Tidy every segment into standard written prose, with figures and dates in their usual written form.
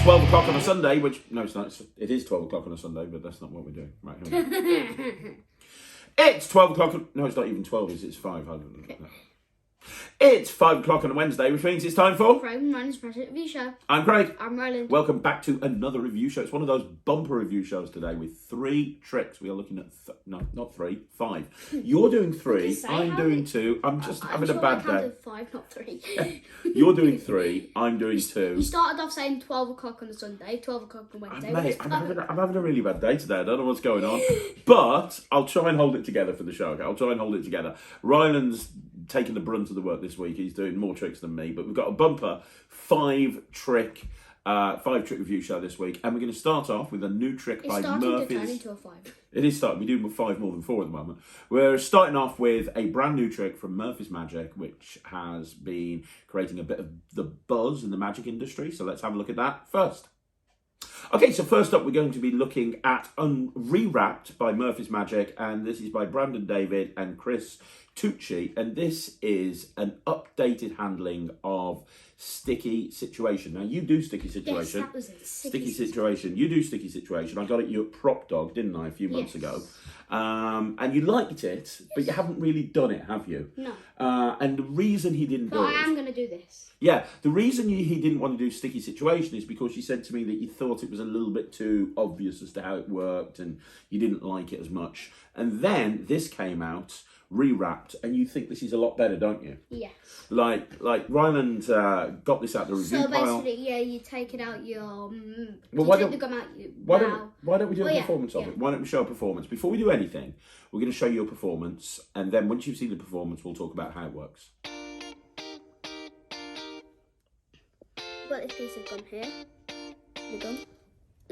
12 o'clock on a Sunday, which, no, it's not. It is 12 o'clock on a Sunday, but that's not what we're doing. Right, it's 12 o'clock. No, it's not even 12, it's 5. I don't know. It's 5 o'clock on a Wednesday, which means it's time for Craig and Ryland's Review Show. I'm Craig. I'm Ryland. Welcome back to another review show. It's one of those bumper review shows today with 3 tricks. We are looking at, not 3, 5. You're doing 3, I'm doing 2. I'm just having a bad day. I 5, not 3. You're doing 3, I'm doing 2. You started off saying 12 o'clock on a Sunday, 12 o'clock on a Wednesday. Mate, I'm having a really bad day today. I don't know what's going on. But I'll try and hold it together for the show. Okay? I'll try and hold it together. Ryland's taking the brunt of the work this week. He's doing more tricks than me. But we've got a bumper 5-trick review show this week. And we're going to start off with a new trick by Murphy's. It's starting to turn into a 5. It is starting. We do 5 more than 4 at the moment. We're starting off with a brand new trick from Murphy's Magic, which has been creating a bit of the buzz in the magic industry. So let's have a look at that first. Okay, so first up, we're going to be looking at Rewrapped by Murphy's Magic, and this is by Brandon David and Chris Turchi, and this is an updated handling of Sticky Situation. Now, you do Sticky Situation. Yes, that was it. Sticky Situation. You do Sticky Situation. I got it you at Prop Dog, didn't I, a few months ago? And you liked it, but you haven't really done it, have you? No. And the reason he didn't do it... But I am going to do this. Yeah, the reason he didn't want to do Sticky Situation is because you said to me that you thought it was a little bit too obvious as to how it worked and you didn't like it as much. And then this came out, Rewrapped, and you think this is a lot better, don't you? Yes. Like Ryland got this out the review pile. So basically, yeah, you take it out your... Well, take the gum out your why don't we do a performance of it? Why don't we show a performance? Before we do anything, we're going to show you a performance, and then once you've seen the performance, we'll talk about how it works. Got this piece of gum here. The gum.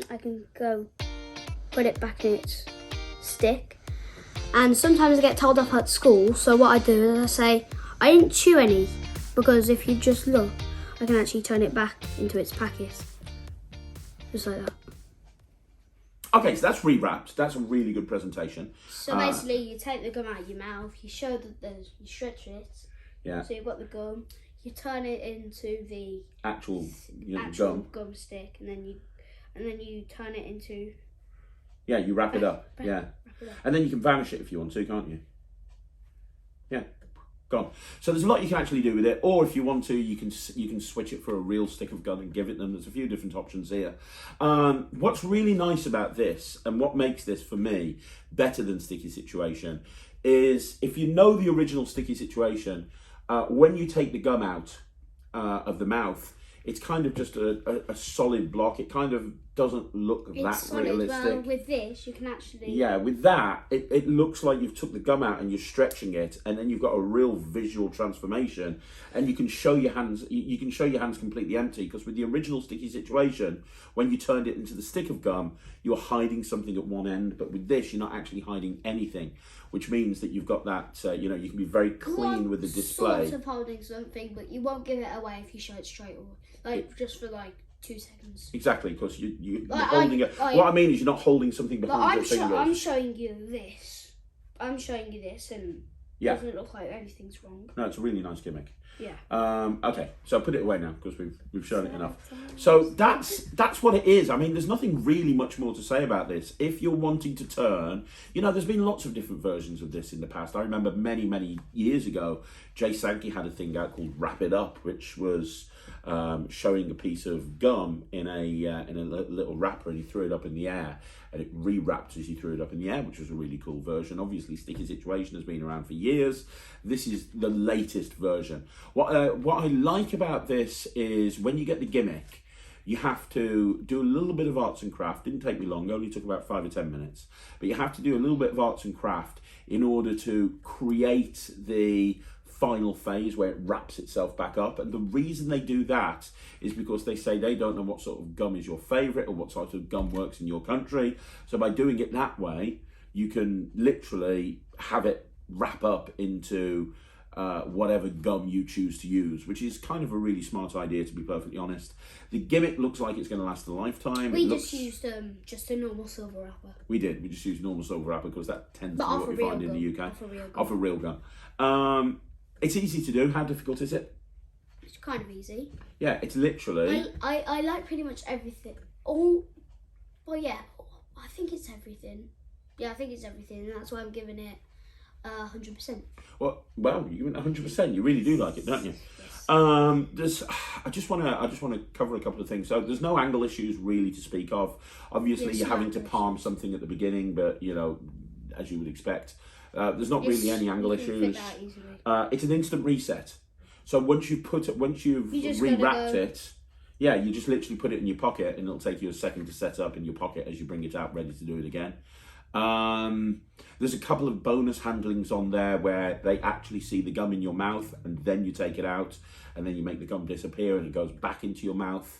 I can go put it back in its stick. And sometimes I get told off at school, so what I do is I say, I didn't chew any, because if you just look, I can actually turn it back into its packet. Just like that. Okay, so that's Rewrapped. That's a really good presentation. So basically, you take the gum out of your mouth, you show that you stretch it. Yeah. So you've got the gum. You turn it into the actual gum stick, and then you turn it into. Yeah, you wrap it up. Yeah, and then you can vanish it if you want to, can't you? Yeah, gone. So there's a lot you can actually do with it, or if you want to, you can switch it for a real stick of gum and give it them. There's a few different options here. What's really nice about this, and what makes this for me better than Sticky Situation, is if you know the original Sticky Situation. When you take the gum out of the mouth, it's kind of just a solid block. It kind of doesn't look that realistic. Well, with this, you can actually... Yeah, with that, it looks like you've took the gum out and you're stretching it, and then you've got a real visual transformation, and you can show your hands. You can show your hands completely empty, because with the original Sticky Situation, when you turned it into the stick of gum, you're hiding something at one end, but with this, you're not actually hiding anything, which means that you've got that, you can be very clean with the display. Sort of holding something, but you won't give it away if you show it straight away, just for 2 seconds. Exactly, because you're holding it. What I mean is you're not holding something behind your fingers. I'm showing you this. And it doesn't look like anything's wrong. No, it's a really nice gimmick. Yeah. Okay, so I'll put it away now because we've shown it enough. So that's what it is. I mean, there's nothing really much more to say about this. If you're wanting to turn, there's been lots of different versions of this in the past. I remember many years ago, Jay Sankey had a thing out called Wrap It Up, which was showing a piece of gum in a little wrapper, and he threw it up in the air, and it rewrapped as he threw it up in the air, which was a really cool version. Obviously, Sticky Situation has been around for years. This is the latest version. What I like about this is when you get the gimmick, you have to do a little bit of arts and craft. Didn't take me long, only took about 5 or 10 minutes. But you have to do a little bit of arts and craft in order to create the final phase where it wraps itself back up. And the reason they do that is because they say they don't know what sort of gum is your favourite or what sort of gum works in your country. So by doing it that way, you can literally have it wrap up into whatever gum you choose to use, which is kind of a really smart idea, to be perfectly honest. The gimmick looks like it's going to last a lifetime. We just used just a normal silver wrapper. We did. We just used normal silver wrapper because that tends to be what we find in the UK. Off a real gum. Off a real gum. It's easy to do. How difficult is it? It's kind of easy. Yeah, it's literally... I like pretty much everything. Well, yeah, I think it's everything. Yeah, I think it's everything, and that's why I'm giving it 100%. Well, you give it 100%. You really do like it, don't you? Yes. I just want to cover a couple of things. So there's no angle issues really to speak of. Obviously, Yes, you're having to angle palm something at the beginning, but you know, as you would expect, there's not really any angle you can fit issues. that easily. It's an instant reset. So once you've just rewrapped go- it, yeah, you just literally put it in your pocket, and it'll take you a second to set up in your pocket as you bring it out, ready to do it again. There's a couple of bonus handlings on there where they actually see the gum in your mouth, and then you take it out, and then you make the gum disappear, and it goes back into your mouth.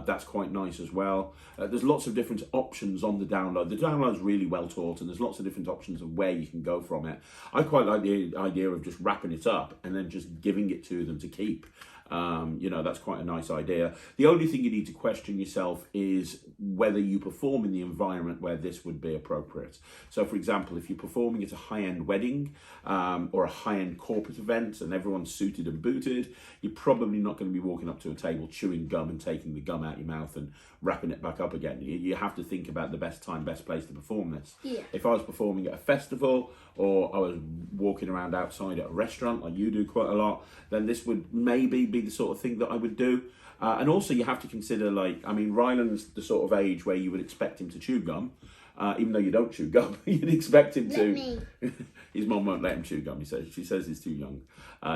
That's quite nice as well. There's lots of different options on the download. The download's really well taught, and there's lots of different options of where you can go from it. I quite like the idea of just wrapping it up and then just giving it to them to keep. You know, that's quite a nice idea. The only thing you need to question yourself is whether you perform in the environment where this would be appropriate. So, for example, if you're performing at a high-end wedding or a high-end corporate event and everyone's suited and booted, you're probably not going to be walking up to a table chewing gum and taking the gum out your mouth and wrapping it back up again. You have to think about the best time, best place to perform this. Yeah. If I was performing at a festival or I was walking around outside at a restaurant like you do quite a lot, then this would maybe be the sort of thing that I would do. And also you have to consider, like, I mean, Ryland's the sort of age where you would expect him to chew gum. Even though you don't chew gum, you'd expect him to. Me. His mum won't let him chew gum, she says he's too young,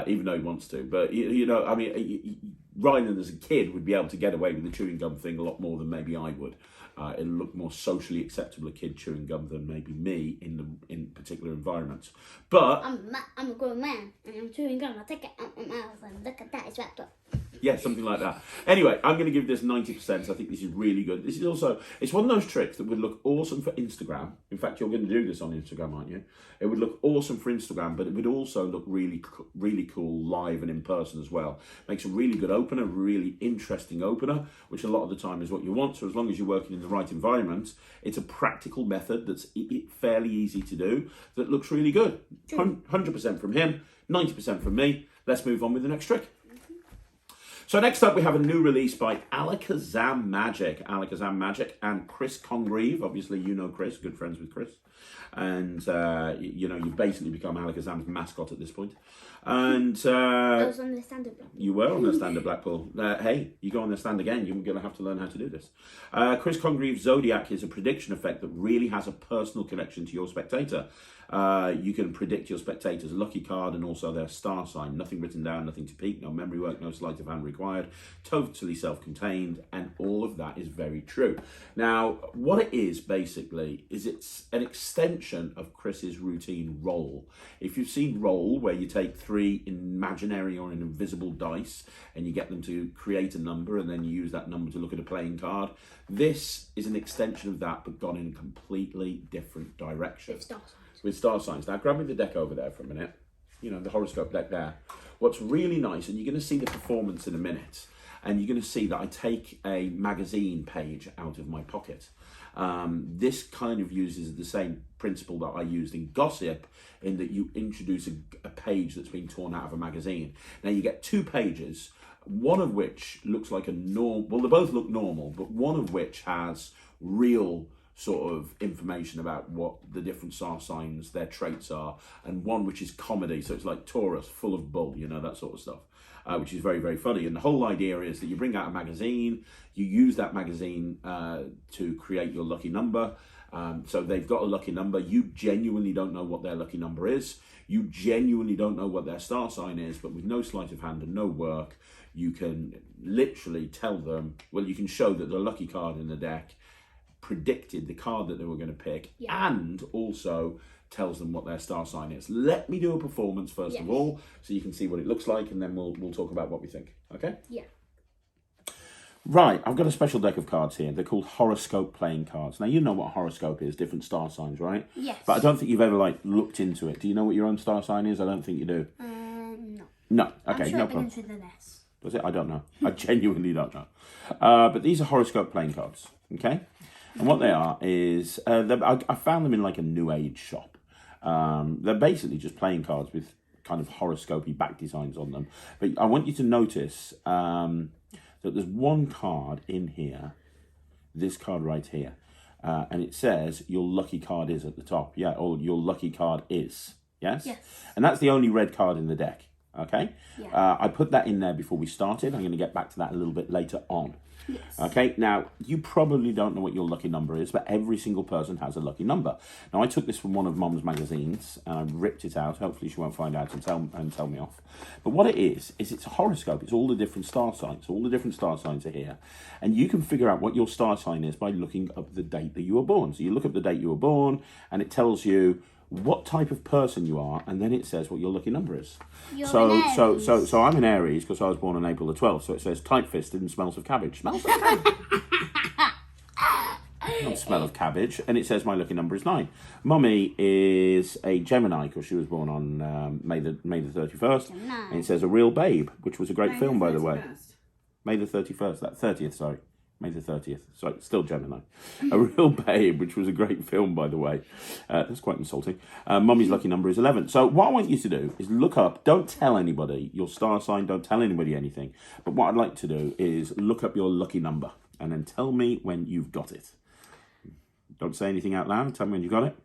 even though he wants to. But, you know, I mean, Ryland as a kid would be able to get away with the chewing gum thing a lot more than maybe I would. It'll look more socially acceptable a kid chewing gum than maybe me in particular environments. But I'm a grown man and I'm chewing gum. I take it out my mouth and look at that, it's wrapped up. yeah, something like that. Anyway, I'm going to give this 90%. I think this is really good. This is also, it's one of those tricks that would look awesome for Instagram. In fact, you're going to do this on Instagram, aren't you? It would look awesome for Instagram, but it would also look really cool live and in person as well. Makes a really good opener, really interesting opener, which a lot of the time is what you want. So as long as you're working in the right environment, it's a practical method that's fairly easy to do that looks really good. 100% from him, 90% from me. Let's move on with the next trick. So next up, we have a new release by Alakazam Magic and Chris Congreave. Obviously, you know Chris, good friends with Chris. And, you know, you've basically become Alakazam's mascot at this point. And I was on the stand at Blackpool. you were on the stand at Blackpool. Hey, you go on the stand again, you're going to have to learn how to do this. Chris Congrieve's Zodiac is a prediction effect that really has a personal connection to your spectator. You can predict your spectator's lucky card and also their star sign. Nothing written down, nothing to peek, no memory work, no sleight of hand required. Totally self-contained, and all of that is very true. Now, what it is basically is it's an extension of Chris's routine Roll. If you've seen Roll, where you take 3 imaginary or an invisible dice and you get them to create a number and then you use that number to look at a playing card, this is an extension of that but gone in a completely different direction. With star signs. With star signs. Now grab me the deck over there for a minute. You know, the horoscope deck there. What's really nice, and you're going to see the performance in a minute, and you're going to see that I take a magazine page out of my pocket. This kind of uses the same principle that I used in Gossip, in that you introduce a page that's been torn out of a magazine. Now you get 2 pages, one of which looks like a normal, well, they both look normal, but one of which has real sort of information about what the different star signs, their traits are, and one which is comedy, so it's like Taurus, full of bull, you know, that sort of stuff, which is very, very funny. And the whole idea is that you bring out a magazine, you use that magazine to create your lucky number. So they've got a lucky number. You genuinely don't know what their lucky number is. You genuinely don't know what their star sign is, but with no sleight of hand and no work, you can literally tell them, well, you can show that the lucky card in the deck predicted the card that they were going to pick, and also tells them what their star sign is. Let me do a performance first of all, so you can see what it looks like, and then we'll talk about what we think. Okay? Yeah. Right, I've got a special deck of cards here. They're called horoscope playing cards. Now, you know what a horoscope is, different star signs, right? Yes. But I don't think you've ever, like, looked into it. Do you know what your own star sign is? I don't think you do. No. No, okay, I'm sure no it problem. begins with an S. Does it? I don't know. I genuinely don't know. But these are horoscope playing cards, okay? And what they are is, I found them in like a New Age shop. They're basically just playing cards with kind of horoscopy back designs on them. But I want you to notice that there's one card in here, this card right here, and it says your lucky card is at the top. Yeah, or your lucky card is. Yes? Yes. And that's the only red card in the deck. Okay? Yeah. I put that in there before we started. I'm going to get back to that a little bit later on. Yes. Okay, now you probably don't know what your lucky number is, but every single person has a lucky number. Now I took this from one of Mom's magazines and I ripped it out. Hopefully she won't find out and tell me off. But what it is it's a horoscope. It's all the different star signs. All the different star signs are here. And you can figure out what your star sign is by looking up the date that you were born. So you look up the date you were born and it tells you what type of person you are, and then it says what your lucky number is. So I'm an Aries because I was born on April the 12th. So it says tight-fisted and smells of cabbage. Smells of cabbage. Not smell of cabbage, and it says my lucky number is 9. Mummy is a Gemini because she was born on May the 31st, Gemini. and it says a real babe, which was a great film by the way. 31st. May the 31st, that 30th, sorry. May the 30th. Sorry, still Gemini. A Real Babe, which was a great film, by the way. That's quite insulting. Mummy's lucky number is 11. So what I want you to do is look up, don't tell anybody your star sign, don't tell anybody anything. But what I'd like to do is look up your lucky number and then tell me when you've got it. Don't say anything out loud. Tell me when you got it.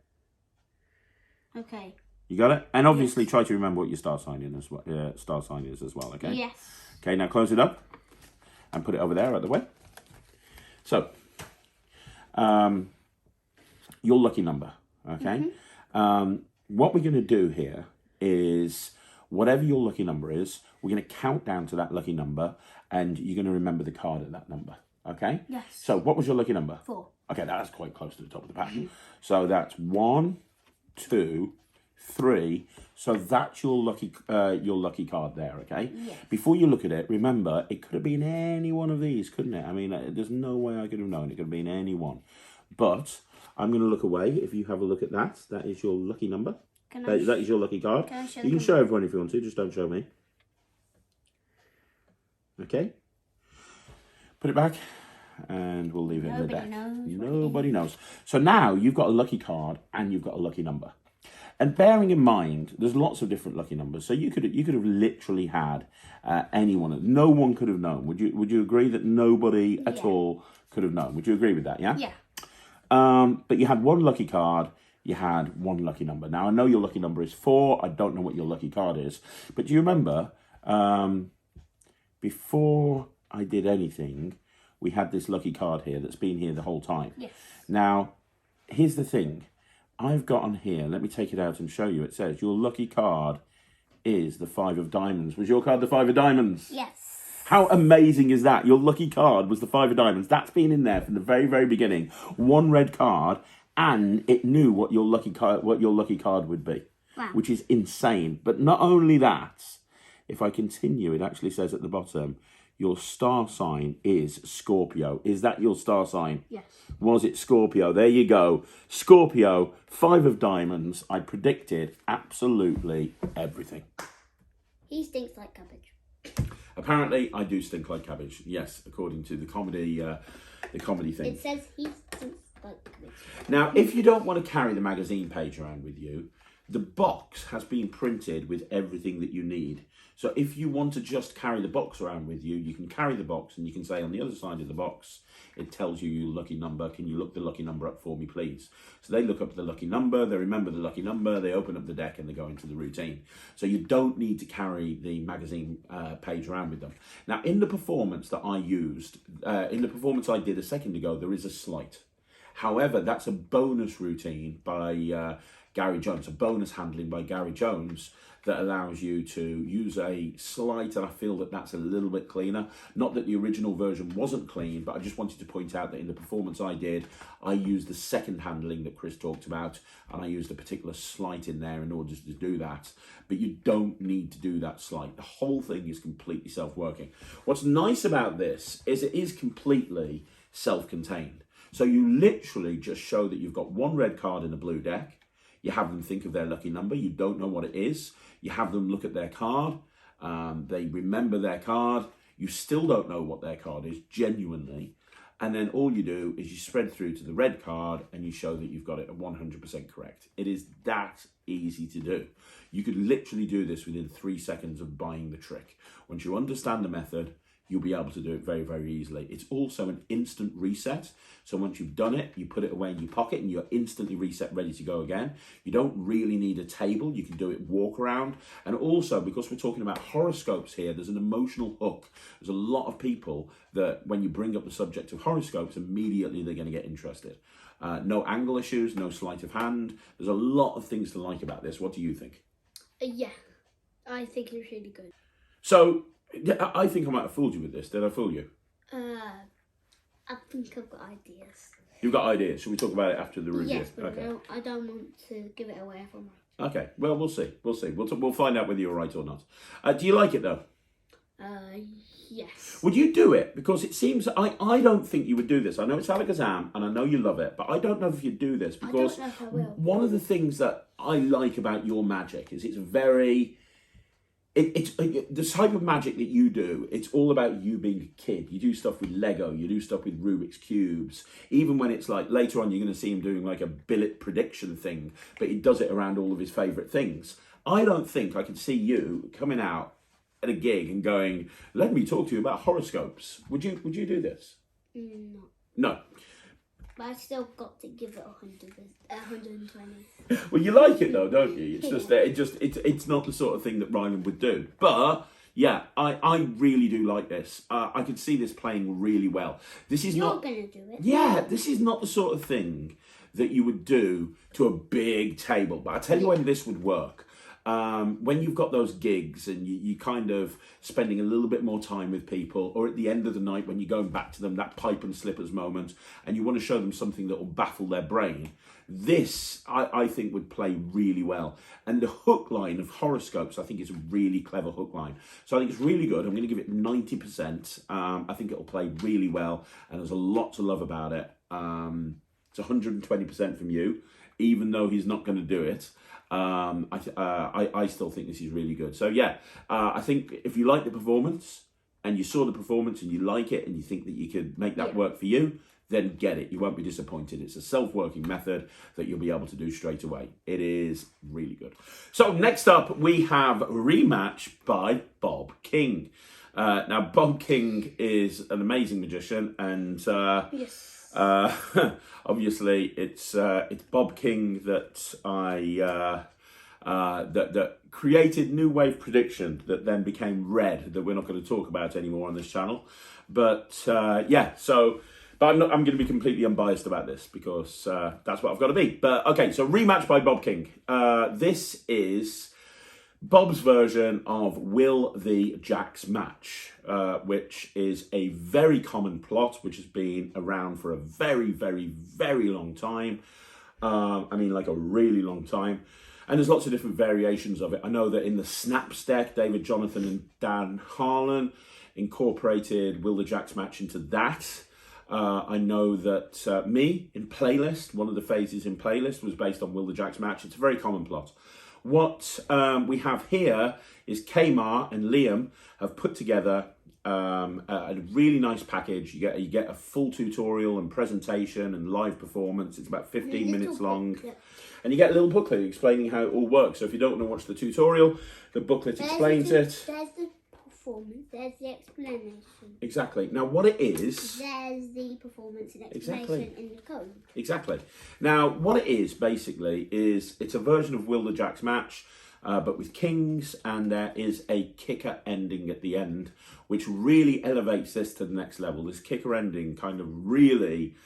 Okay. You got it? And obviously try to remember what your star sign is as well, okay? Yes. Okay, now close it up and put it over there out of the way. So, your lucky number, okay? What we're going to do here is, whatever your lucky number is, we're going to count down to that lucky number, and you're going to remember the card at that number, okay? Yes. So, what was your lucky number? 4. Okay, that's quite close to the top of the pattern. So, that's 1, 2, 3. So that's your lucky card there, okay? Yes. Before you look at it, remember, it could have been any one of these, couldn't it? I mean, there's no way I could have known. It could have been any one. But I'm going to look away. If you have a look at that, that is your lucky number. That is your lucky card. Can I show you can them? show everyone if you want to, just don't show me. Okay? Put it back, and we'll leave it in the deck. Nobody knows. So now you've got a lucky card, and you've got a lucky number. And bearing in mind, there's lots of different lucky numbers. So you could have literally had any one. No one could have known. Would you agree that nobody at all could have known? Would you agree with that? Yeah. Yeah. But you had one lucky card. You had one lucky number. Now I know your lucky number is 4. I don't know what your lucky card is. But do you remember? Before I did anything, we had this lucky card here that's been here the whole time. Yes. Now, here's the thing. I've got on here, let me take it out and show you. It says your lucky card is the 5 of diamonds. Was your card the 5 of diamonds? Yes. How amazing is that? Your lucky card was the 5 of diamonds. That's been in there from the very, very beginning. One red card, and it knew what your lucky card would be. Wow. Which is insane. But not only that, if I continue, it actually says at the bottom, your star sign is Scorpio. Is that your star sign? Yes. Was it Scorpio? There you go. Scorpio, 5 of diamonds. I predicted absolutely everything. He stinks like cabbage. Apparently, I do stink like cabbage. Yes, according to the comedy thing. It says he stinks like cabbage. Now, if you don't want to carry the magazine page around with you, the box has been printed with everything that you need. So if you want to just carry the box around with you, you can carry the box and you can say on the other side of the box, it tells you your lucky number. Can you look the lucky number up for me, please? So they look up the lucky number, they remember the lucky number, they open up the deck and they go into the routine. So you don't need to carry the magazine page around with them. Now, in the performance that I used, in the performance I did a second ago, there is a sleight. However, that's a bonus routine by Gary Jones, a bonus handling by Gary Jones that allows you to use a sleight, and I feel that that's a little bit cleaner. Not that the original version wasn't clean, but I just wanted to point out that in the performance I did, I used the second handling that Chris talked about, and I used a particular sleight in there in order to do that. But you don't need to do that sleight. The whole thing is completely self-working. What's nice about this is it is completely self-contained. So you literally just show that you've got one red card in a blue deck. You have them think of their lucky number. You don't know what it is. You have them look at their card. They remember their card. You still don't know what their card is, genuinely. And then all you do is you spread through to the red card and you show that you've got it at 100% correct. It is that easy to do. You could literally do this within 3 seconds of buying the trick. Once you understand the method, you'll be able to do it very, very easily. It's also an instant reset. So once you've done it, you put it away in your pocket and you're instantly reset, ready to go again. You don't really need a table. You can do it walk around. And also, because we're talking about horoscopes here, there's an emotional hook. There's a lot of people that when you bring up the subject of horoscopes, immediately they're going to get interested. No angle issues, no sleight of hand. There's a lot of things to like about this. What do you think? Yeah, I think it's really good. So, I think I might have fooled you with this. Did I fool you? I think I've got ideas. You've got ideas. Should we talk about it after the review? Yes, but okay. I don't want to give it away if I'm right. Okay. Well, we'll see. We'll see. We'll find out whether you're right or not. Do you like it though? Yes. Would you do it? Because it seems I don't think you would do this. I know it's Alakazam and I know you love it, but I don't know if you'd do this because I don't know if I will. One of the things that I like about your magic is it's very. It's the type of magic that you do. It's all about you being a kid. You do stuff with Lego. You do stuff with Rubik's cubes. Even when it's like later on, you're going to see him doing like a billet prediction thing, but he does it around all of his favourite things. I don't think I could see you coming out at a gig and going, "Let me talk to you about horoscopes." Would you do this? No. No. But I still got to give it 120. Well, you like it though, don't you? It's just that it's not the sort of thing that Ryland would do. But yeah, I really do like this. I could see this playing really well. This is You're not gonna do it. Yeah, this is not the sort of thing that you would do to a big table. But I tell you when this would work. When you've got those gigs and you kind of spending a little bit more time with people, or at the end of the night when you're going back to them, that pipe and slippers moment, and you want to show them something that will baffle their brain, this I think would play really well. And the hook line of horoscopes I think is a really clever hook line. So I think it's really good. I'm going to give it 90%. I think it'll play really well and there's a lot to love about it. It's 120% from you, even though he's not going to do it. I still think this is really good. So yeah, I think if you like the performance and you saw the performance and you like it and you think that you could make that work for you, then get it. You won't be disappointed. It's a self-working method that you'll be able to do straight away. It is really good. So next up, we have Rematch by Bob King. Now, Bob King is an amazing magician and Yes. obviously it's Bob King that that created New Wave Prediction that then became Red, that we're not going to talk about anymore on this channel. But yeah, so but I'm going to be completely unbiased about this because that's what I've got to be. But okay, so Rematch by Bob King. This is Bob's version of Will the Jacks Match, which is a very common plot, which has been around for a very, very, very long time. I mean, like a really long time. And there's lots of different variations of it. I know that in the Snaps deck, David Jonathan and Dan Harlan incorporated Will the Jacks Match into that. I know that me, in Playlist, one of the phases in Playlist was based on Will the Jacks Match. It's a very common plot. What we have here is Kmar and Liam have put together a really nice package. You get a full tutorial and presentation and live performance. It's about 15 minutes long. And you get a little booklet explaining how it all works. So if you don't want to watch the tutorial, the booklet explains it. There's the performance, there's the explanation. Exactly. Now what it is... There's the performance and explanation in the code. Exactly. Now what it is basically is it's a version of Will the Jacks Match, but with kings, and there is a kicker ending at the end, which really elevates this to the next level. This kicker ending kind of really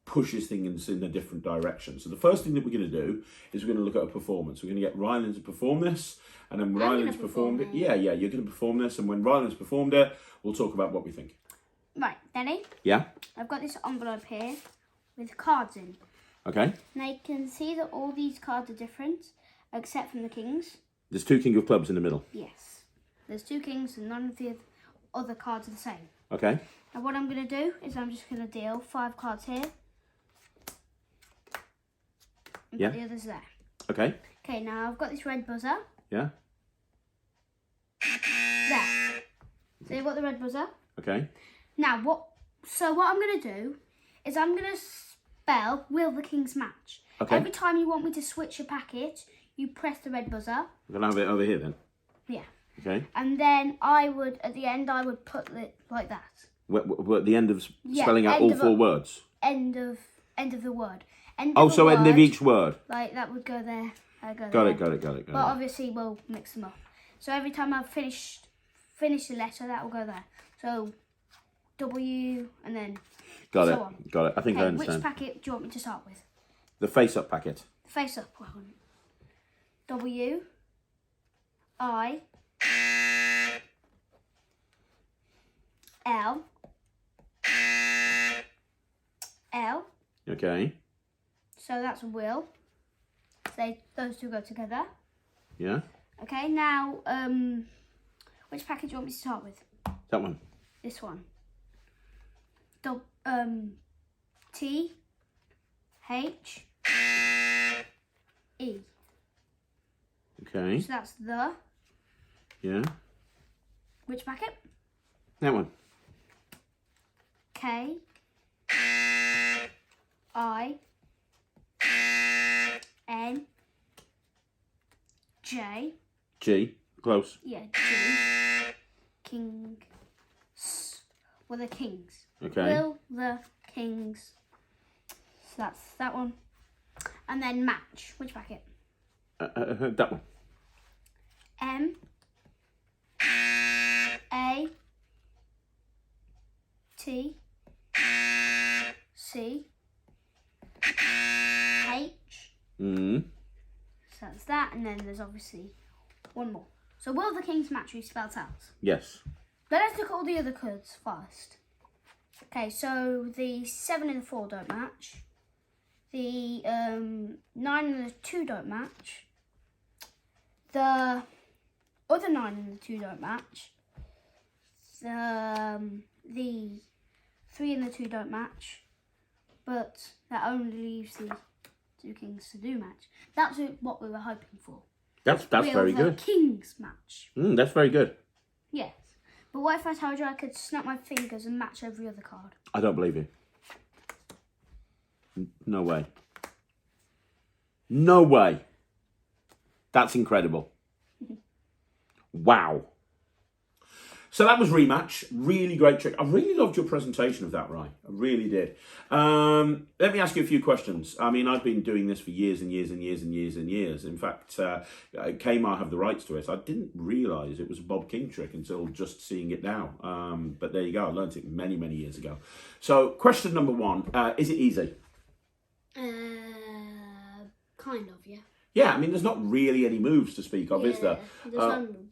pushes things in a different direction. So the first thing that we're going to do is we're going to look at a performance. We're going to get Ryland to perform this, and then Ryland's performed it. Yeah, you're going to perform this, and when Ryland's performed it, we'll talk about what we think. Right, Daddy? Yeah? I've got this envelope here with cards in. Okay. Now you can see that all these cards are different, except from the kings. There's 2 King of Clubs in the middle. Yes. There's 2 kings and none of the other cards are the same. Okay. Now what I'm going to do is I'm just going to deal 5 cards here. And put the others there. Okay. Okay, now I've got this red buzzer. Yeah. There. So you've got the red buzzer. Okay. Now what I'm going to do is I'm going to spell Will the Kings Match. Okay. Every time you want me to switch a packet, you press the red buzzer. We're going to have it over here then? Yeah. Okay. And then at the end, I would put it like that. We're at the end of spelling out all 4 words? End of the word. End of each word? Like, that would go there. Got it. But obviously, we'll mix them up. So every time I've finished the letter, that will go there. So W and then Got so it. I think I understand. Which packet do you want me to start with? The face-up packet. Face up one. W I L L. Okay. So that's Will. Those two go together. Yeah. Okay, now which packet do you want me to start with? That one. This one. T H E. Okay. So that's the. Yeah. Which packet? That one. K I N J. G. Close. Yeah, G. King. Will the Kings. Okay. Will the Kings. So that's that one. And then match. Which packet? That one. M A T C H. Mm. So that's that, and then there's obviously one more. So Will the Kings Match we spelled out. Yes. But let's look at all the other cards first. Okay, so the 7 and the 4 don't match. The 9 and the 2 don't match. The other 9 and the 2 don't match. The 3 and the 2 don't match. But that only leaves the 2 Kings to do match. That's what we were hoping for. That's very Will the good. Kings Match. That's very good. Yes. But what if I told you I could snap my fingers and match every other card? I don't believe you. No way. No way. That's incredible. Wow. So that was Rematch. Really great trick. I really loved your presentation of that, Ryan. I really did. Let me ask you a few questions. I mean, I've been doing this for years and years and years and years and years. In fact, Kmart have the rights to it. I didn't realise it was a Bob King trick until just seeing it now. But there you go. I learned it many, many years ago. So question number 1, is it easy? Kind of, yeah. Yeah, I mean, there's not really any moves to speak of, is there?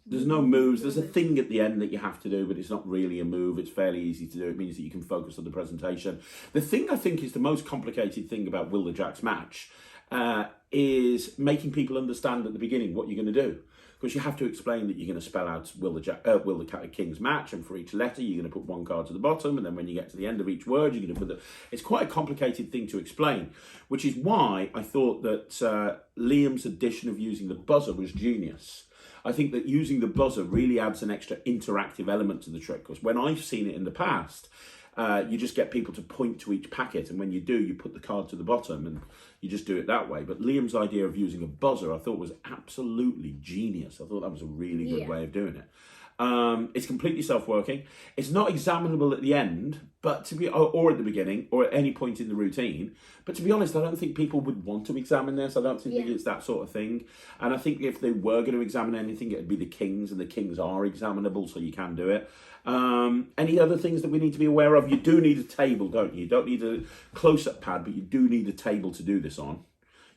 There's no moves. There's a thing at the end that you have to do, but it's not really a move. It's fairly easy to do. It means that you can focus on the presentation. The thing I think is the most complicated thing about Will the Jack's match is making people understand at the beginning what you're going to do. Because you have to explain that you're going to spell out Will the King's Match, and for each letter you're going to put 1 card to the bottom, and then when you get to the end of each word, you're going to put the... It's quite a complicated thing to explain, which is why I thought that Liam's addition of using the buzzer was genius. I think that using the buzzer really adds an extra interactive element to the trick, because when I've seen it in the past, you just get people to point to each packet, and when you do, you put the card to the bottom, and you just do it that way. But Liam's idea of using a buzzer, I thought was absolutely genius. I thought that was a really good way of doing it. It's completely self-working. It's not examinable at the end, but or at the beginning, or at any point in the routine. But to be honest, I don't think people would want to examine this. I don't think it's that sort of thing. And I think if they were going to examine anything, it'd be the Kings, and the Kings are examinable, so you can do it. Any other things that we need to be aware of? You do need a table, don't you? You don't need a close-up pad, but you do need a table to do this on.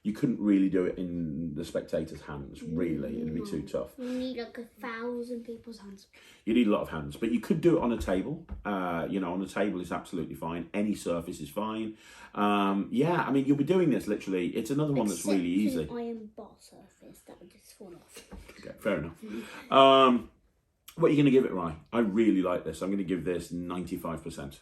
You couldn't really do it in the spectator's hands, really. It'd be too tough. You need like 1,000 people's hands. You need a lot of hands, but you could do it on a table. On a table is absolutely fine. Any surface is fine. Yeah, I mean, you'll be doing this literally. It's another one that's really easy. Except an iron bar surface, that would just fall off. Okay, fair enough. What are you going to give it, Rye? I really like this. I'm going to give this 95%.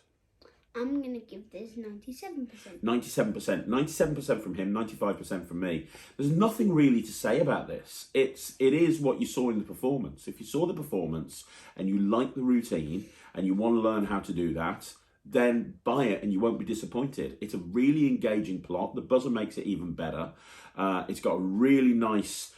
I'm going to give this 97%. 97%. 97% from him, 95% from me. There's nothing really to say about this. It is what you saw in the performance. If you saw the performance and you like the routine and you want to learn how to do that, then buy it and you won't be disappointed. It's a really engaging plot. The buzzer makes it even better. It's got a really nice,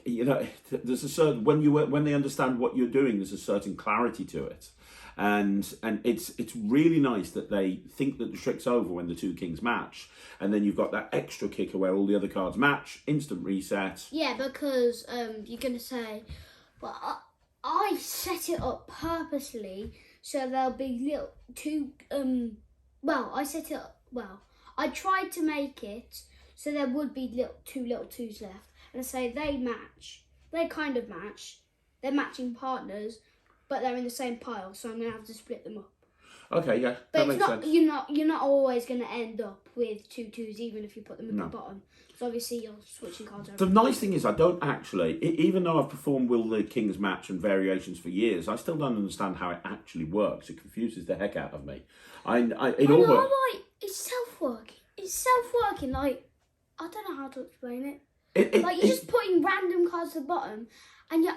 there's a certain, when they understand what you're doing, there's a certain clarity to it. And it's really nice that they think that the trick's over when the two kings match, and then you've got that extra kicker where all the other cards match, instant reset. Yeah, because you're gonna say, well, I set it up purposely so there'll be little two. I tried to make it so there would be two little twos left, and I say they match. They kind of match. They're matching partners, but they're in the same pile, so I'm gonna have to split them up. Okay, yeah, but that makes sense. You're not always gonna end up with two twos, even if you put them at the bottom. So obviously you're switching cards over. The nice thing is I don't actually, even though I've performed Will the King's Match and variations for years, I still don't understand how it actually works. It confuses the heck out of me. It's self-working. It's self-working. Like, I don't know how to explain it. You're just putting random cards at the bottom, and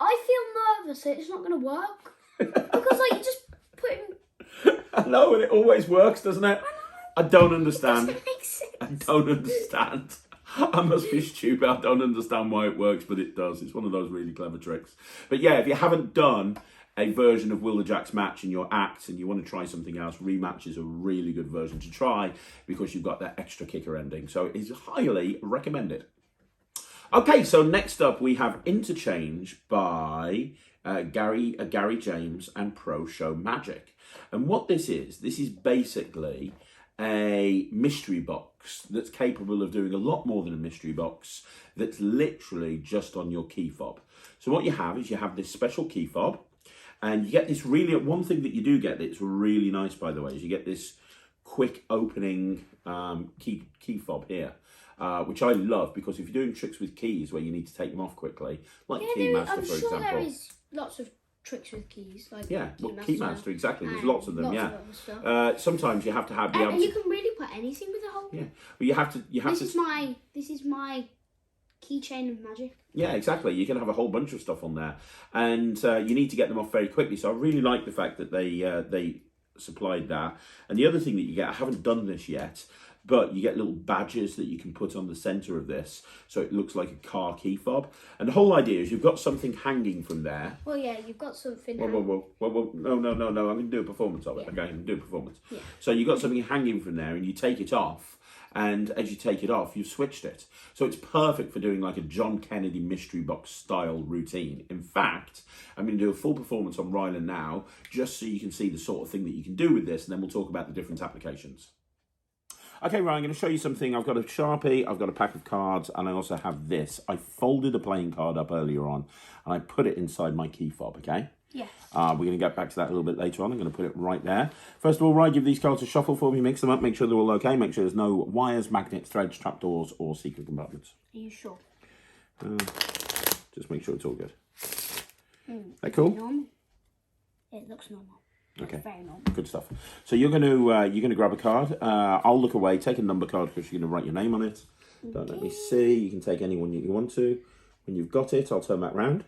I feel nervous that it's not going to work because you're just putting. I know, and it always works, doesn't it? I don't understand. It doesn't make sense. I don't understand. I must be stupid. I don't understand why it works, but it does. It's one of those really clever tricks. But yeah, if you haven't done a version of Will the Jack's match in your act and you want to try something else, Rematch is a really good version to try because you've got that extra kicker ending. So it is highly recommended. Okay, so next up we have Interchange by Gary James and Pro Show Magic. And what this is basically a mystery box that's capable of doing a lot more than a mystery box, that's literally just on your key fob. So what you have is you have this special key fob, and you get this really, one thing that you do get that's really nice, by the way, is you get this quick opening key fob here. Which I love, because if you're doing tricks with keys where you need to take them off quickly, like Keymaster, for example. There is lots of tricks with keys, like Keymaster, exactly. There's lots of them. Sometimes you have to be able and you can really put anything with a hole. Yeah, but you have to. This is my keychain of magic. Yeah, exactly. You can have a whole bunch of stuff on there, and you need to get them off very quickly. So I really like the fact that they supplied that. And the other thing that you get, I haven't done this yet, but you get little badges that you can put on the centre of this, so it looks like a car key fob. And the whole idea is you've got something hanging from there. Well, yeah, you've got something. Whoa, no, I'm going to do a performance of it. Okay, I'm going to do a performance. Yeah. So you've got something hanging from there, and you take it off, and as you take it off, you've switched it. So it's perfect for doing like a John Kennedy mystery box style routine. In fact, I'm going to do a full performance on Ryland now, just so you can see the sort of thing that you can do with this, and then we'll talk about the different applications. Okay, Ryan, I'm going to show you something. I've got a Sharpie, I've got a pack of cards, and I also have this. I folded a playing card up earlier on, and I put it inside my key fob, okay? Yes. We're going to get back to that a little bit later on. I'm going to put it right there. First of all, Ryan, give these cards a shuffle for me, mix them up, make sure they're all okay, make sure there's no wires, magnets, threads, trapdoors, or secret compartments. Are you sure? Just make sure it's all good. That cool? Normal. It looks normal. Okay, very normal. Good stuff. So you're going to grab a card. I'll look away. Take a number card because you're going to write your name on it. Okay. Don't let me see. You can take any one you want to. When you've got it, I'll turn that round.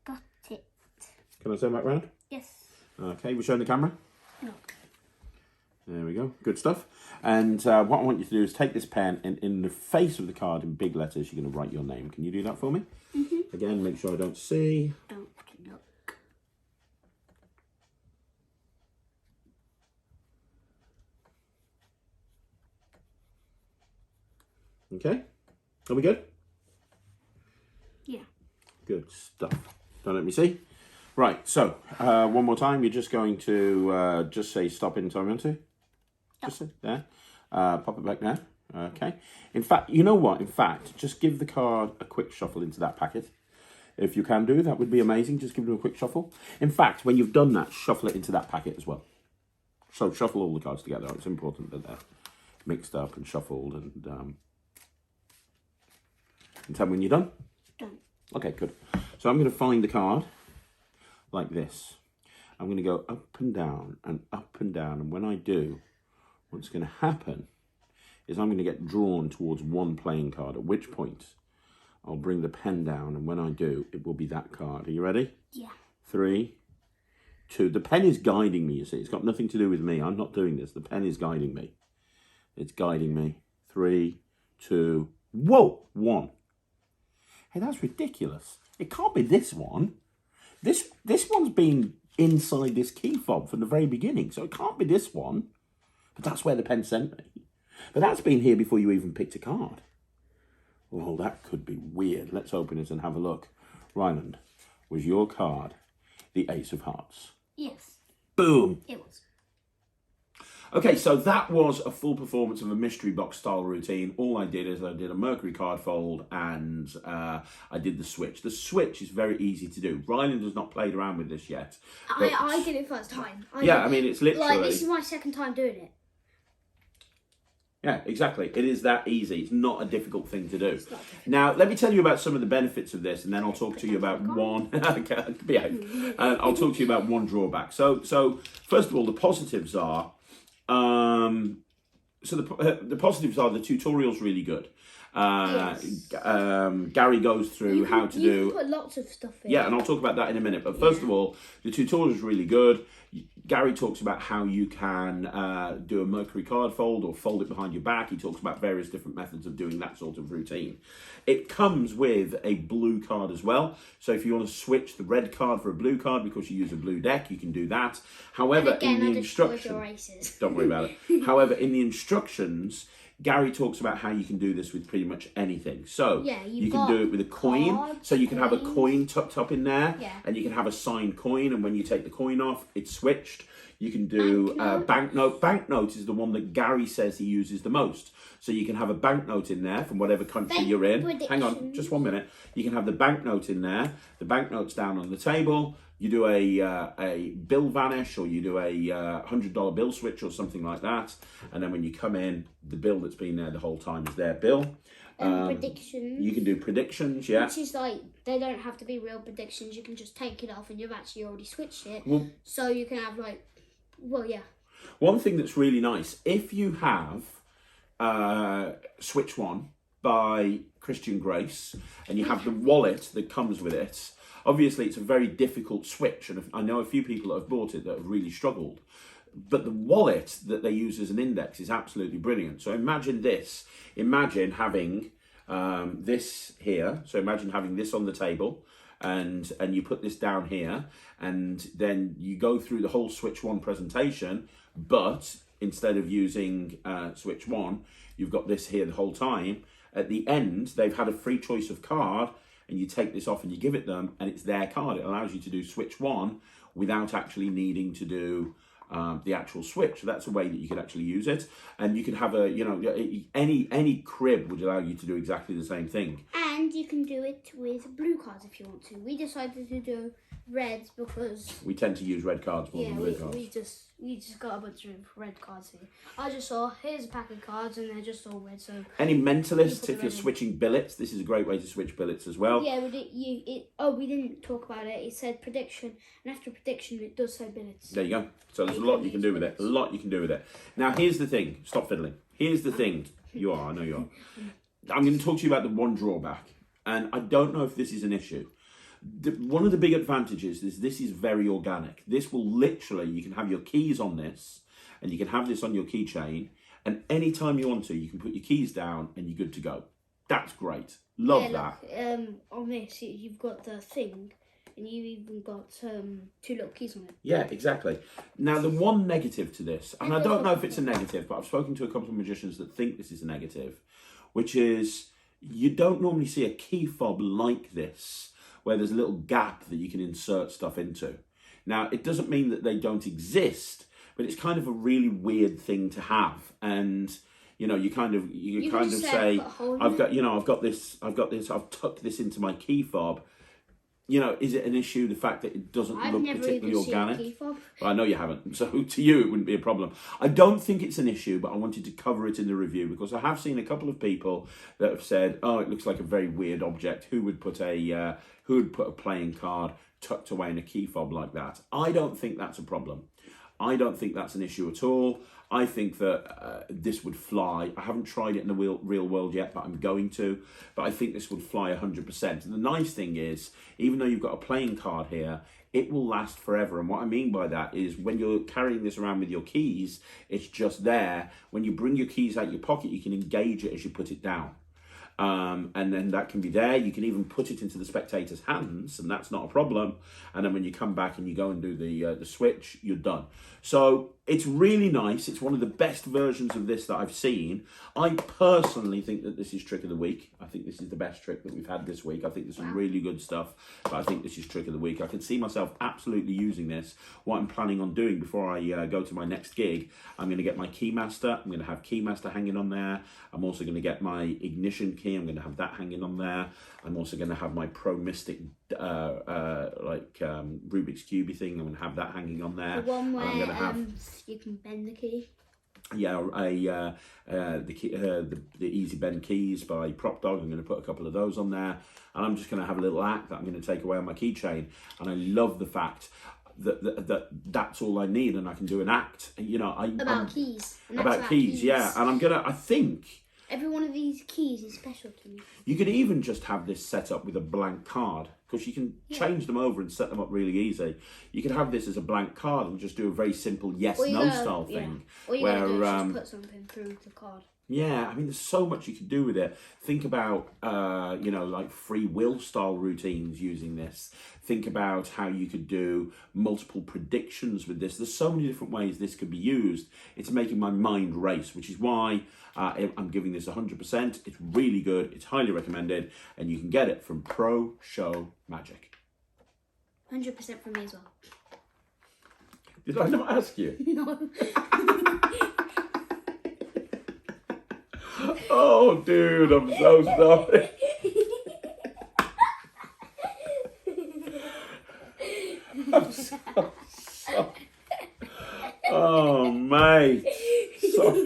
Got it. Can I turn that round? Yes. Okay, we're showing the camera. No. There we go. Good stuff. And what I want you to do is take this pen, and in the face of the card in big letters, you're going to write your name. Can you do that for me? Again, make sure I don't see. Don't look. Okay, are we good? Yeah. Good stuff. Don't let me see. Right, so one more time. You're just going to just say stop in time, to. Just say there. Pop it back there. Okay. In fact, you know what? In fact, just give the card a quick shuffle into that packet. If you can do, that would be amazing. Just give them a quick shuffle. In fact, when you've done that, shuffle it into that packet as well. So shuffle all the cards together. It's important that they're mixed up and shuffled, and tell me when you're done. Done. Okay, good. So I'm going to find the card like this. I'm going to go up and down and up and down. And when I do, what's going to happen is I'm going to get drawn towards one playing card, at which point I'll bring the pen down. And when I do, it will be that card. Are you ready? Yeah. 3, 2. The pen is guiding me, you see. It's got nothing to do with me. I'm not doing this. The pen is guiding me. It's guiding me. 3, 2, whoa, 1. Hey, that's ridiculous. It can't be this one. This one's been inside this key fob from the very beginning, so it can't be this one. But that's where the pen sent me. But that's been here before you even picked a card. Well, that could be weird. Let's open it and have a look. Ryland, was your card the Ace of Hearts? Yes. Boom. It was. Okay, so that was a full performance of a mystery box style routine. All I did is I did a Mercury card fold and I did the switch. The switch is very easy to do. Ryland has not played around with this yet. I did it first time. I mean, it's literally... Like, this is my second time doing it. Yeah, exactly. It is that easy. It's not a difficult thing to do. Now, let me tell you about some of the benefits of this, and then I'll talk to you about one. Behave. And I'll talk to you about one drawback. So first of all, the positives are. The positives are the tutorial's really good. Yes. Gary goes through how to do. You can put lots of stuff in. Yeah, and I'll talk about that in a minute. But first of all, the tutorial is really good. Gary talks about how you can do a Mercury card fold or fold it behind your back. He talks about various different methods of doing that sort of routine. It comes with a blue card as well. So if you want to switch the red card for a blue card because you use a blue deck, you can do that. However, again, in the instructions, don't worry about it. However, in the instructions, Gary talks about how you can do this with pretty much anything. So you can do it with a coin. So you can have a coin tucked up in there, and you can have a signed coin. And when you take the coin off, it's switched. You can do banknote. Banknote is the one that Gary says he uses the most. So you can have a banknote in there from whatever country you're in. Hang on, just 1 minute. You can have the banknote in there. The banknote's down on the table. You do a bill vanish, or you do a $100 bill switch or something like that. And then when you come in, the bill that's been there the whole time is their bill. Predictions. You can do predictions, yeah. Which is like, they don't have to be real predictions. You can just take it off and you've actually already switched it. Well, so you can have like, well, yeah. One thing that's really nice, if you have Switch One by Christian Grace, and you have the wallet that comes with it, obviously it's a very difficult switch, and I know a few people that have bought it that have really struggled. But the wallet that they use as an index is absolutely brilliant. So imagine this. Imagine having this here. So imagine having this on the table, and you put this down here, and then you go through the whole Switch One presentation, but instead of using Switch One, you've got this here the whole time. At the end, they've had a free choice of card, and you take this off and you give it them, and it's their card. It allows you to do Switch One without actually needing to do the actual switch. So that's a way that you could actually use it. And you could have any crib would allow you to do exactly the same thing. And you can do it with blue cards if you want to. We decided to do reds because we tend to use red cards more than blue cards. We just got a bunch of red cards here. I just saw, here's a pack of cards, and they're just all red. So any mentalists, if you're switching billets, this is a great way to switch billets as well. Yeah, we didn't talk about it. It said prediction, and after prediction, it does say billets. There you go. So there's a lot you can do with it. A lot you can do with it. Now here's the thing. Stop fiddling. Here's the thing. You are. I know you are. I'm going to talk to you about the one drawback, and I don't know if this is an issue. One of the big advantages is this is very organic. This will literally, you can have your keys on this, and you can have this on your keychain, and anytime you want to, you can put your keys down and you're good to go. That's great. Love that. Look, on this, you've got the thing, and you've even got 2 little keys on it. Yeah, exactly. Now, the one negative to this, and I don't know if it's a negative, but I've spoken to a couple of magicians that think this is a negative, which is you don't normally see a key fob like this, where there's a little gap that you can insert stuff into. Now, it doesn't mean that they don't exist, but it's kind of a really weird thing to have. And, you know, you kind of say, I've tucked this into my key fob. You know, is it an issue, the fact that it doesn't look particularly organic? Well, I know you haven't, so to you it wouldn't be a problem. I don't think it's an issue, but I wanted to cover it in the review because I have seen a couple of people that have said, oh, it looks like a very weird object. Who would put a playing card tucked away in a key fob like that? I don't think that's a problem. I don't think that's an issue at all. I think that this would fly. I haven't tried it in the real world yet, but I'm going to. But I think this would fly 100%. And the nice thing is, even though you've got a playing card here, it will last forever. And what I mean by that is when you're carrying this around with your keys, it's just there. When you bring your keys out your pocket, you can engage it as you put it down. And then that can be there. You can even put it into the spectator's hands, and that's not a problem. And then when you come back and you go and do the switch, you're done. So it's really nice. It's one of the best versions of this that I've seen. I personally think that this is trick of the week. I think this is the best trick that we've had this week. I think there's some really good stuff, but I think this is trick of the week. I can see myself absolutely using this. What I'm planning on doing before I go to my next gig, I'm going to get my Keymaster. I'm going to have Keymaster hanging on there. I'm also going to get my Ignition key. I'm going to have that hanging on there. I'm also going to have my Pro Mystic Rubik's Cube thing. I'm going to have that hanging on there. The one where you can bend the key. Yeah, the Easy Bend keys by Prop Dog. I'm going to put a couple of those on there, and I'm just going to have a little act that I'm going to take away on my keychain. And I love the fact that that's all I need, and I can do an act. You know, about keys. About keys, yeah. And I think every one of these keys is special to me. You could even just have this set up with a blank card, because you can change them over and set them up really easy. You could have this as a blank card and just do a very simple yes/no style thing. All you gotta do is just put something through the card. Yeah, I mean, there's so much you can do with it. Think about, like free will style routines using this. Think about how you could do multiple predictions with this. There's so many different ways this could be used. It's making my mind race, which is why I'm giving this 100%. It's really good. It's highly recommended. And you can get it from Pro Show Magic. 100% from me as well. Did I not ask you? No. Oh, dude, I'm so sorry. I'm so sorry. Oh, mate. Sorry.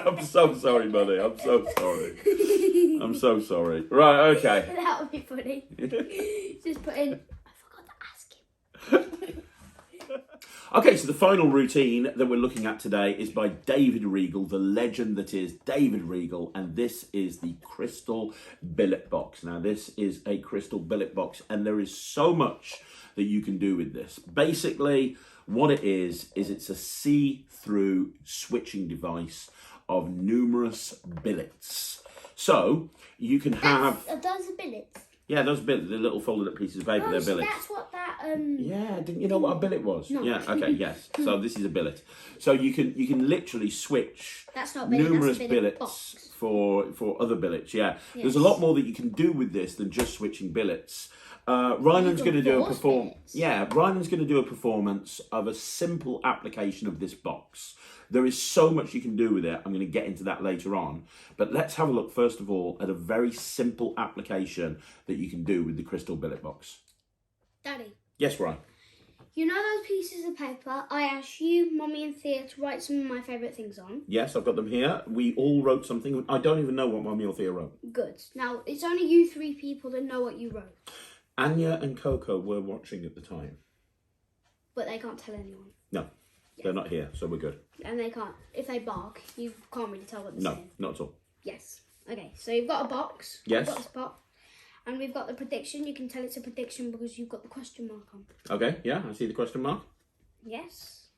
I'm so sorry, buddy. I'm so sorry. I'm so sorry. Right, okay. That would be funny. Just put in, I forgot to ask him. Okay, so the final routine that we're looking at today is by David Regal, the legend that is David Regal, and this is the Crystal Billet Box. Now, this is a Crystal Billet Box, and there is so much that you can do with this. Basically, what it is it's a see-through switching device of numerous billets. So, you can have... Those are billets? Yeah, those billets, the little folded up pieces of paper, they're billets. That's what that... Yeah, didn't you know what a billet was? No. Yeah, okay, yes. So this is a billet. So you can literally switch that's not billet, numerous that's a billet billets box. for other billets, yeah. Yes. There's a lot more that you can do with this than just switching billets. Ryland's going to do a performance. Yeah, Ryland's going to do a performance of a simple application of this box. There is so much you can do with it. I'm going to get into that later on. But let's have a look, first of all, at a very simple application that you can do with the Crystal Billet Box. Daddy. Yes, Ryan. You know those pieces of paper I asked you, Mummy and Thea to write some of my favourite things on? Yes, I've got them here. We all wrote something. I don't even know what Mummy or Thea wrote. Good. Now, it's only you three people that know what you wrote. Anya and Coco were watching at the time. But they can't tell anyone. No, they're not here, so we're good. And they can't. If they bark, you can't really tell what they're saying. No, not at all. Yes. Okay, so you've got a box. Yes. We've got this box. And we've got the prediction. You can tell it's a prediction because you've got the question mark on. Okay, yeah, I see the question mark. Yes.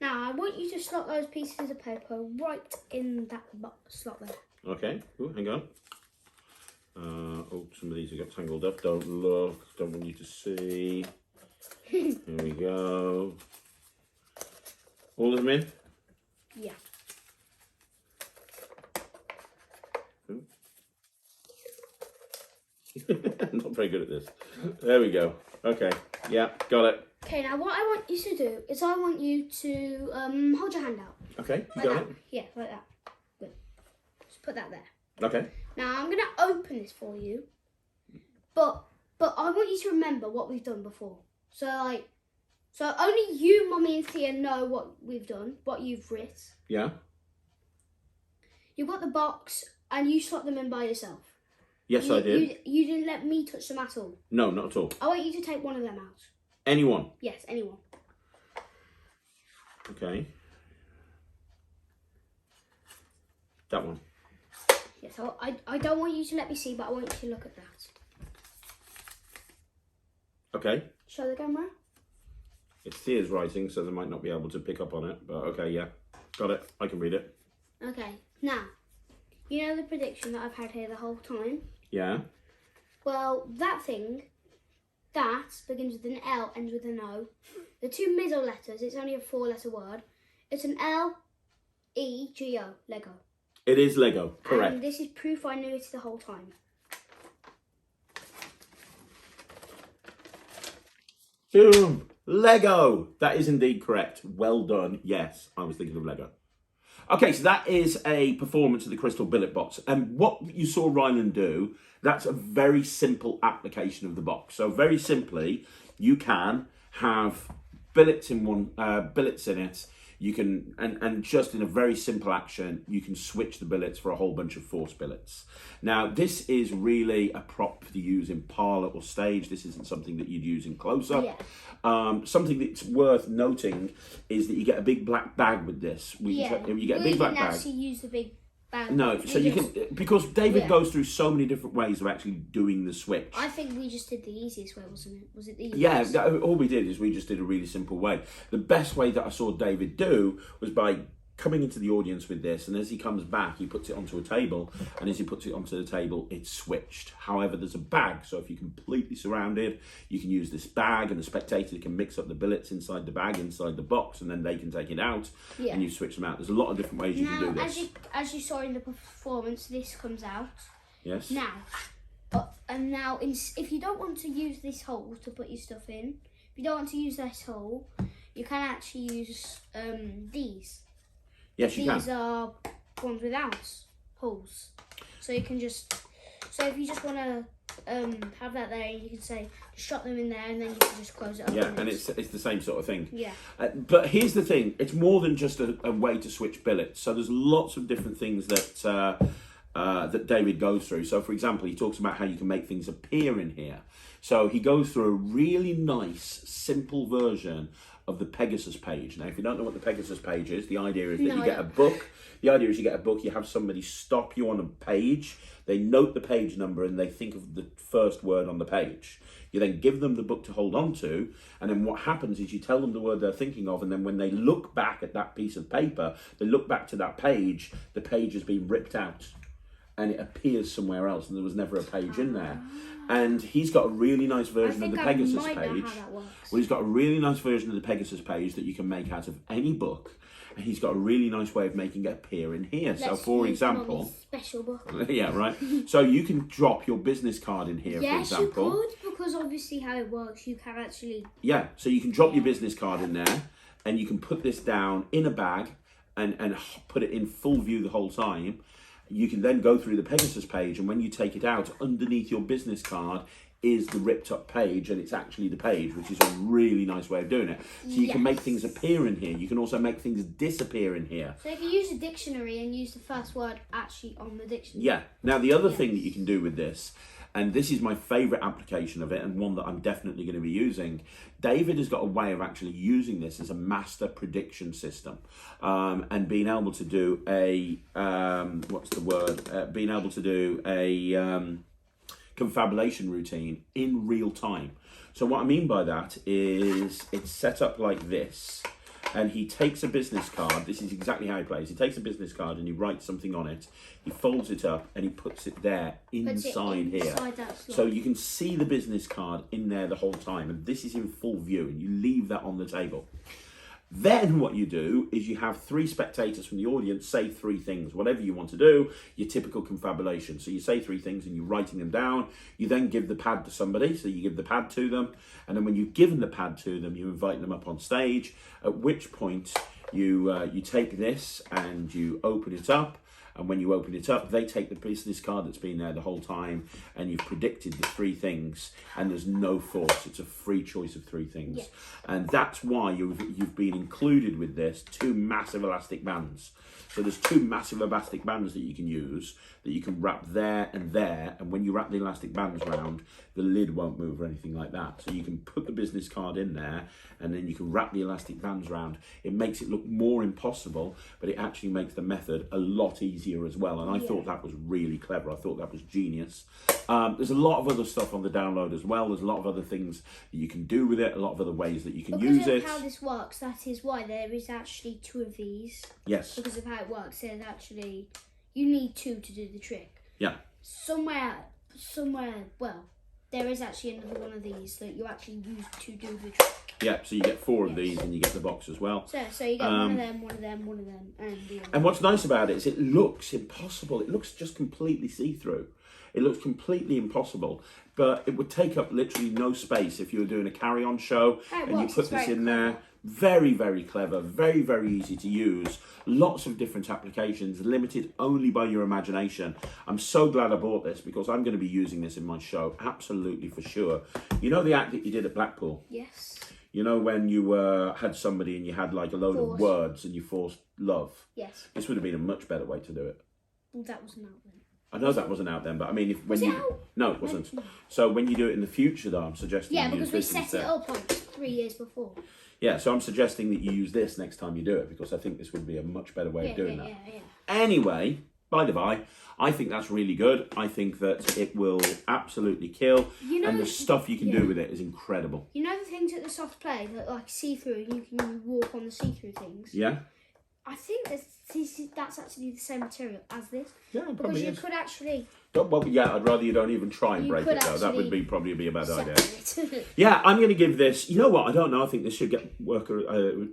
Now, I want you to slot those pieces of paper right in that box slot there. Okay, ooh, hang on. Oh, some of these have got tangled up. Don't look. Don't want you to see. Here we go. All of them in? Yeah. Not very good at this. There we go. Okay. Yeah, got it. Okay, now what I want you to do is I want you to hold your hand out. Okay, you Like got that. it. Yeah, like that. Good. Just put that there. Okay. Now I'm gonna open this for you, but I want you to remember what we've done before. So only you, Mummy and Thea know what we've done, what you've writ. Yeah. You've got the box and you slot them in by yourself. Yes, I did. You didn't let me touch them at all. No, not at all. I want you to take one of them out. Anyone? Yes, anyone. Okay. That one. Yes, I don't want you to let me see, but I want you to look at that. Okay. Show the camera. It's Thea's writing, so they might not be able to pick up on it, but okay, yeah. Got it. I can read it. Okay, now, you know the prediction that I've had here the whole time? Yeah. Well, that thing, that begins with an L, ends with an O. The two middle letters, it's only a 4-letter word. It's an L-E-G-O, Lego. It is Lego, correct. And this is proof I knew it the whole time. Boom! Lego! That is indeed correct. Well done. Yes, I was thinking of Lego. Okay, so that is a performance of the Crystal Billet Box. And what you saw Ryland do, that's a very simple application of the box. So very simply, you can have billets in it. You can, and just in a very simple action, you can switch the billets for a whole bunch of force billets. Now, this is really a prop to use in parlour or stage. This isn't something that you'd use in close-up. Yeah. Something that's worth noting is that you get a big black bag with this. You get a big black bag. We didn't actually use the big bag. No, so you can, because David goes through so many different ways of actually doing the switch. I think we just did the easiest way, wasn't it? Was it the Yeah, easiest? all we did is we just did a really simple way. The best way that I saw David do was by coming into the audience with this, and as he comes back, he puts it onto a table, and as he puts it onto the table, it's switched. However, there's a bag, so if you're completely surrounded, you can use this bag, and the spectator can mix up the billets inside the bag, inside the box, and then they can take it out, and you switch them out. There's a lot of different ways you can do this. As you saw in the performance, this comes out. Yes. Now, if you don't want to use this hole to put your stuff in, if you don't want to use this hole, you can actually use these. Yes, you can. These are ones without holes. So you can just, so if you just want to have that there, you can say, just shot them in there, and then you can just close it up. Yeah, and it's the same sort of thing. Yeah. But here's the thing, it's more than just a way to switch billets. So there's lots of different things that that David goes through. So for example, he talks about how you can make things appear in here. So he goes through a really nice, simple version of the Pegasus page. Now, if you don't know what the Pegasus page is, the idea is that you get a book. The idea is you get a book, you have somebody stop you on a page, they note the page number, and they think of the first word on the page. You then give them the book to hold on to, and then what happens is you tell them the word they're thinking of, and then when they look back at that piece of paper, they look back to that page, the page has been ripped out, and it appears somewhere else, and there was never a page in there. And he's got a really nice version of the Pegasus page. Well, he's got a really nice version of the Pegasus page that you can make out of any book. And he's got a really nice way of making it appear in here. So, for example, special book. Yeah, right. So you can drop your business card in here, for example. Yes, you could, because obviously how it works, you can actually. Yeah, so you can drop your business card in there, and you can put this down in a bag and put it in full view the whole time. You can then go through the Pegasus page, and when you take it out, underneath your business card is the ripped up page, and it's actually the page, which is a really nice way of doing it. So you can make things appear in here. You can also make things disappear in here. So if you use a dictionary and use the first word actually on the dictionary. Yeah. Now, the other thing that you can do with this, and this is my favourite application of it, and one that I'm definitely going to be using, David has got a way of actually using this as a master prediction system, and being able to do a, being able to do a confabulation routine in real time. So what I mean by that is it's set up like this, and he takes a business card. This is exactly how he plays. He takes a business card and he writes something on it. He folds it up and he puts it there inside here. So you can see the business card in there the whole time, and this is in full view, and you leave that on the table. Then what you do is you have 3 spectators from the audience say 3 things, whatever you want to do, your typical confabulation. So you say 3 things and you're writing them down. You then give the pad to somebody, so you give the pad to them. And then when you've given the pad to them, you invite them up on stage, at which point you take this and you open it up, And when you open it up, they take the business card that's been there the whole time, and you've predicted the 3 things, and there's no force. It's a free choice of 3 things. Yes. And that's why you've been included with this 2 massive elastic bands. So there's 2 massive elastic bands that you can use, that you can wrap there, and when you wrap the elastic bands around, the lid won't move or anything like that. So you can put the business card in there, and then you can wrap the elastic bands around. It makes it look more impossible, but it actually makes the method a lot easier as well. And I thought that was really clever. I thought that was genius. There's a lot of other stuff on the download as well. There's a lot of other things that you can do with it, a lot of other ways that you can use it. Because of how this works, that is why there is actually 2 of these. Yes. Because of how it works, there's actually, you need 2 to do the trick. Yeah. Somewhere, well, there is actually another one of these that you actually use to do the trick. Yeah, so you get 4 of these, and you get the box as well. So you get one of them, one of them, one of them, and the other. And what's nice about it is it looks impossible. It looks just completely see-through. It looks completely impossible, but it would take up literally no space if you were doing a carry-on show and you put this in there. Very, very clever, very, very easy to use. Lots of different applications, limited only by your imagination. I'm so glad I bought this because I'm going to be using this in my show, absolutely for sure. You know the act that you did at Blackpool? Yes. You know when you had somebody and you had like a load of words and you forced love? Yes. This would have been a much better way to do it. Well, that wasn't out then. I know that wasn't out then, but I mean, out? No, it wasn't. So when you do it in the future, though, I'm suggesting Yeah, you use because we this set it up like 3 years before. Yeah, so I'm suggesting that you use this next time you do it because I think this would be a much better way of doing that. Yeah. Anyway, by the by, I think that's really good. I think that it will absolutely kill, and the stuff you can do with it is incredible. You know the things at the soft play that like see-through, and you can walk on the see-through things? Yeah? I think that's actually the same material as this. Yeah, it because probably you is. could actually... Well, yeah, I'd rather you don't even try and break it, though. That would probably be a bad idea. Separate. Yeah, I'm going to give this... You know what? I don't know. I think this should get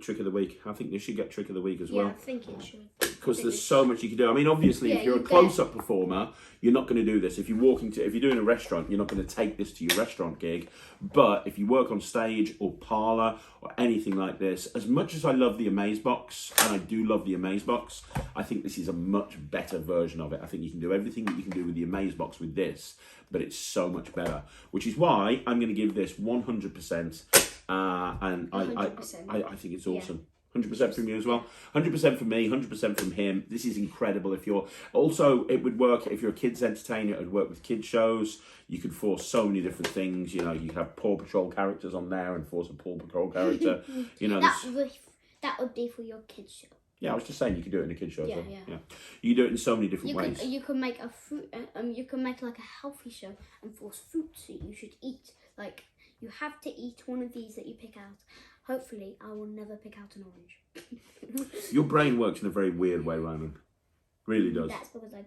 Trick of the Week. I think this should get Trick of the Week as well. Yeah, I think it should. Because there's so much you can do. I mean, obviously, if you're a close-up performer, you're not going to do this. If you're doing a restaurant, you're not going to take this to your restaurant gig. But if you work on stage or parlour or anything like this, as much as I love the Amaze Box, and I do love the Amaze Box, I think this is a much better version of it. I think you can do everything that you can do with the Amaze Box with this, but it's so much better. Which is why I'm going to give this 100%. And 100%. I think it's awesome. Yeah. 100% from you as well. 100% from me, 100% from him. This is incredible. It would work if you're a kids entertainer. It would work with kids shows. You could force so many different things. You know, you could have Paw Patrol characters on there and force a Paw Patrol character. You know, that would be for your kids show. Yeah, I was just saying you could do it in a kids show. Yeah. You do it in so many different ways. You can make a fruit. You can make like a healthy show and force fruits that you should eat. Like you have to eat one of these that you pick out. Hopefully, I will never pick out an orange. Your brain works in a very weird way, Ryland. Really does. That's because I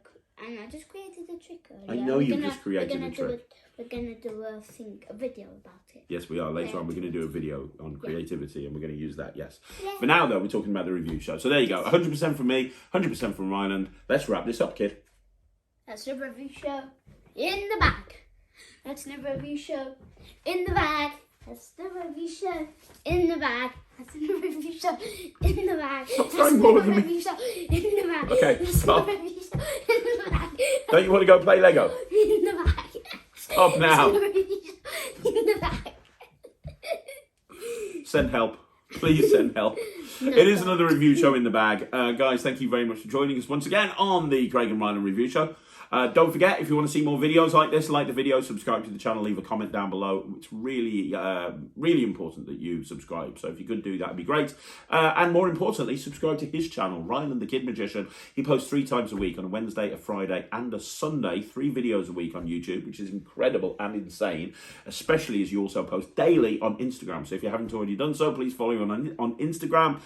just created a trick earlier. I know you just created a trick. We're gonna do a video about it. Yes, we are. Later on, we're going to do a video on creativity, and we're going to use that. Yes. Yeah. For now, though, we're talking about the review show. So there you go. 100% from me, 100% from Ryland. Let's wrap this up, kid. That's the review show in the bag. That's the review show in the bag. That's the review show in the bag. That's the review show in the bag. Stop throwing more than me. Review show in the bag. Okay, stop. Review show in the bag. Don't you want to go play Lego? In the bag. Stop now. Review show in the bag. Send help. Please send help. It is another review show in the bag. Guys, thank you very much for joining us once again on the Craig and Ryland review show. Don't forget, if you want to see more videos like this, like the video, subscribe to the channel, leave a comment down below. It's really, really important that you subscribe. So if you could do that, it'd be great. And more importantly, subscribe to his channel, Ryland the Kid Magician. He posts 3 times a week on a Wednesday, a Friday, and a Sunday. 3 videos a week on YouTube, which is incredible and insane, especially as you also post daily on Instagram. So if you haven't already done so, please follow him on Instagram.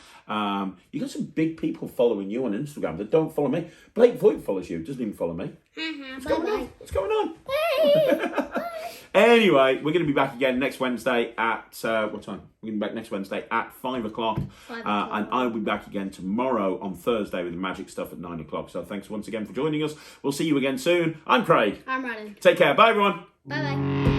You got some big people following you on Instagram that don't follow me. Blake Voigt follows you, doesn't even folloll me. What's going on? What's going on? Anyway, we're going to be back again next Wednesday at what time? We're going to be back next Wednesday at 5 o'clock. And I'll be back again tomorrow on Thursday with the magic stuff at 9 o'clock. So thanks once again for joining us. We'll see you again soon. I'm Craig. I'm Ryland. Take care. Bye, everyone. Bye-bye.